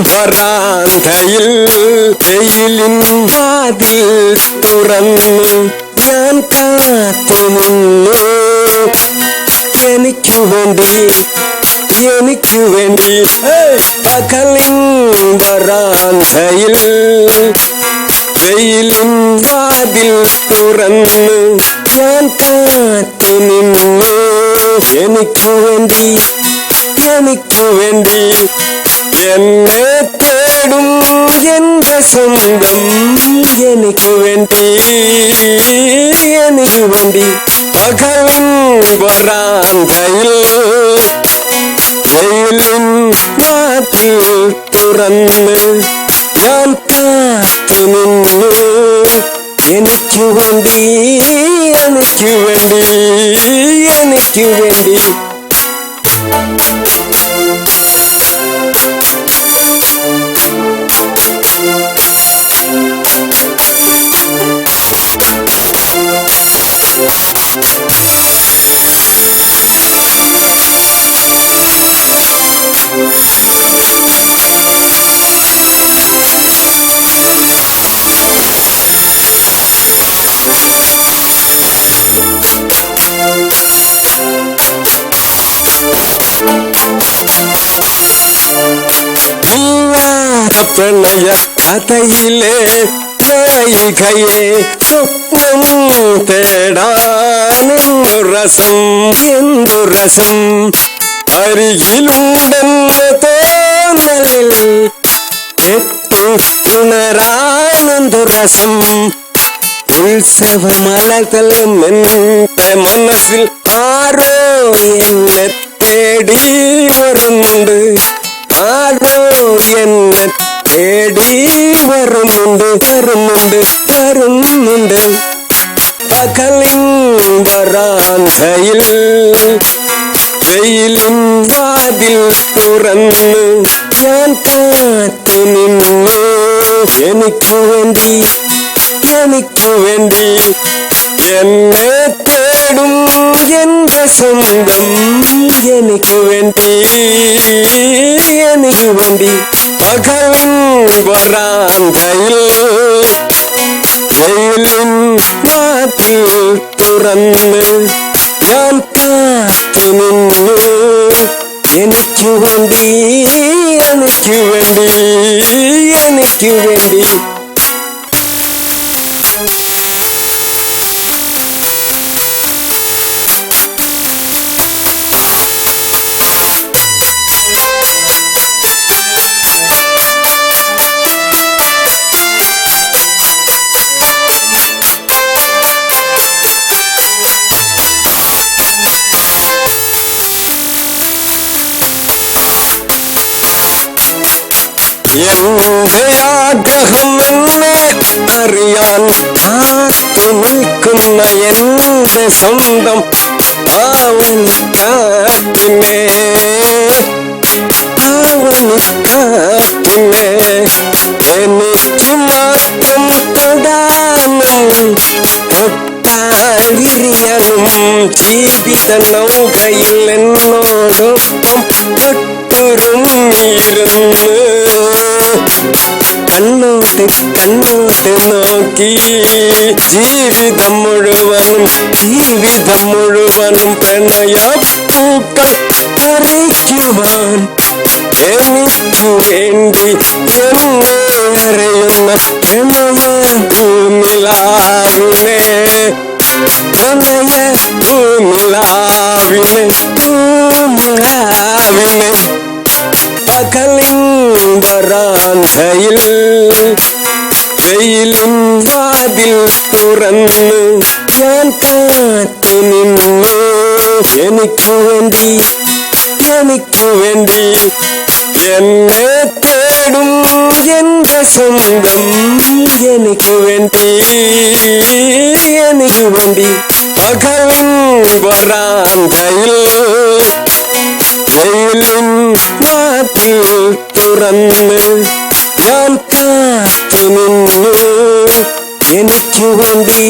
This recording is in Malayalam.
വരാന്തയിൽ വെയിലിൻ വാതിൽ തുറന്നു ഞാൻ കാത്തു നിന്നു എനിക്ക് വേണ്ടി പകലിൻ വരാന്തയിൽ വെയിലിൻ വാതിൽ തുറന്നു ഞാൻ കാത്തു നിന്നു എനിക്ക് വേണ്ടി എന്നെ തേടും എന്റെ സ്വന്തം എനിക്ക് വേണ്ടി പകലിൻ വരാന്തയിൽ വെയിലിൻ വാതിൽ തുറന്ന് ഞാൻ കാത്തു നിന്നു എനിക്ക് വേണ്ടി പ്രണയ കഥയിലെ നായികയെ സ്വപ്നം തേടാനെന്തു രസം അരികിലുണ്ടെന്ന തോന്നലിൽ എത്തുണരാനെന്തു രസം ഉത്സവമലകളും എന്റെ മനസ്സിൽ ആരോ എന്നെ തേടി വരുന്നുണ്ട് പകലിൻ വരാന്തയിൽ വെയിലിൻ വാതിൽ തുറന്ന് ഞാൻ കാത്തു നിന്നു എനിക്ക് വേണ്ടി എന്നെ തേടും എന്റെ സ്വന്തം എനിക്ക് വേണ്ടി പകലിൻ വരാന്തയിൽ വെയിലിൻ വാതിൽ തുറന്ന് ഞാൻ കാത്തു നിന്നു എനിക്ക് വേണ്ടി എന്റെ ആഗ്രഹം എന്നെ അറിയാൻ കാത്തു നിൽക്കുന്ന എന്റെ സ്വന്തം ആവണിക്കാറ്റിനെ എനിക്ക് മാത്രം തൊടാനും തൊട്ടാലിരിയാനും ജീവിത നൗകയിൽ എന്നോടൊപ്പം തൊട്ടുരുങ്ങിയിരുന്നു കണ്ണോട്ട് നോക്കി ജീവിതം മുഴുവനും പ്രണയപ്പൂക്കൾ പറിക്കുവാൻ എനിക്ക് വേണ്ടി എന്നെ അറിയുന്ന പൂനിലാവിനെ പകലിൻ വരാന്തയിൽ വെയിലിൻ വാതിൽ തുറന്ന് ഞാൻ കാത്തു നിന്നു എനിക്ക് വേണ്ടി എന്നെ തേടും എന്റെ സ്വന്തം എനിക്ക് വേണ്ടി പകലിൻ വരാന്തയിൽ വെയിലിൻ വാതിൽ തുറന്ന് ഞാൻ കാത്തു നിന്നു എനിക്ക് വേണ്ടി